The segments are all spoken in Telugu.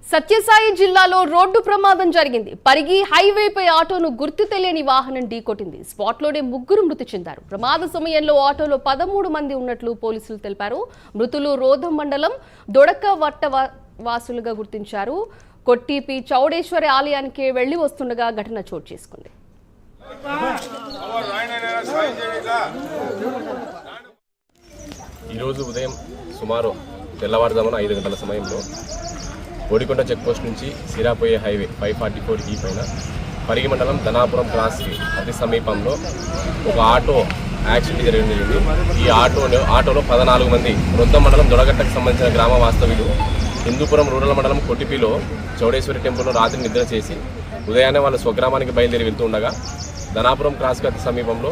సత్యసాయి జిల్లాలో రోడ్డు ప్రమాదం జరిగింది. పరిగి హైవేపై ఆటోను గుర్తు తెలియని వాహనం ఢీకొట్టింది. స్పాట్లోనే ముగ్గురు మృతి చెందారు. ప్రమాద సమయంలో ఆటోలో 13 మంది ఉన్నట్లు పోలీసులు తెలిపారు. మృతులు రోధం మండలం దొడక వట్ట వాసులుగా గుర్తించారు. కొట్టిపి చౌడేశ్వరి ఆలయానికి వెళ్లి వస్తుండగా ఘటన చోటు చేసుకుంది. ఈరోజు ఉదయం సుమారు తెల్లవారుజామున 5 గంటల సమయంలో ఓడికొండ చెక్పోస్ట్ నుంచి సిరాపోయే హైవే 544 పైన పరిగి మండలం ధనాపురం క్రాస్కి అతి సమీపంలో ఒక ఆటో యాక్సిడెంట్ జరిగింది. ఈ ఆటోలో 14 మంది రొద్దం మండలం దొడగట్టకు సంబంధించిన గ్రామ వాస్తవ్యులు హిందూపురం రూరల్ మండలం కొట్టిపిలో చౌడేశ్వరి టెంపుల్లో రాత్రి నిద్ర చేసి ఉదయాన్నే వాళ్ళ స్వగ్రామానికి బయలుదేరి వెళ్తూ ఉండగా ధనాపురం క్రాస్కి అతి సమీపంలో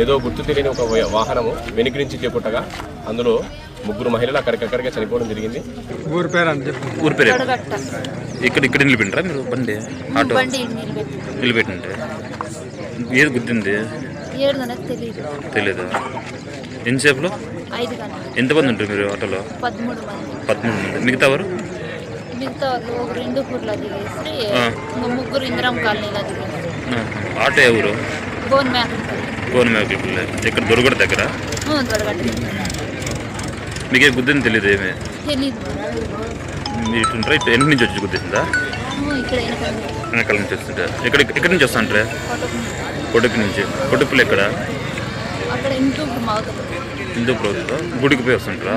ఏదో గుర్తు తెలియని ఒక వాహనము వెనుక నుంచి చేపట్టగా అందులో ముగ్గురు మహిళలు అక్కడికక్కడికే చనిపోవడం జరిగింది. ఊరి పేరు ఇక్కడ నిలబెట్టారా మీరు? బండి ఆటో నిలబెట్టింటే ఏది గుర్తింది తెలీదు. ఎన్నిసేపులో? ఎంతమంది ఉంటారు మీరు ఆటోలో? 13 మంది. మిగతా వారు ముగ్గురు ఇందిరామ్ కాలనీలో దిగేసి. ఆటో ఎవరు? గోనమేకల్పల్లి. ఇక్కడ దొరగడ దగ్గర మీకే గుర్తింది తెలియదు? ఏమే మీరు ఇట్లుంటారా? ఇట్లా ఎన్ని నుంచి వచ్చి గుర్తిందా? వెనకాల నుంచి వస్తుంటా. ఎక్కడి నుంచి వస్తాంటారా? కొడుకు నుంచి. కొడుకులు ఎక్కడ? హిందూపురం గుడికి పోయి వస్తుంటారా?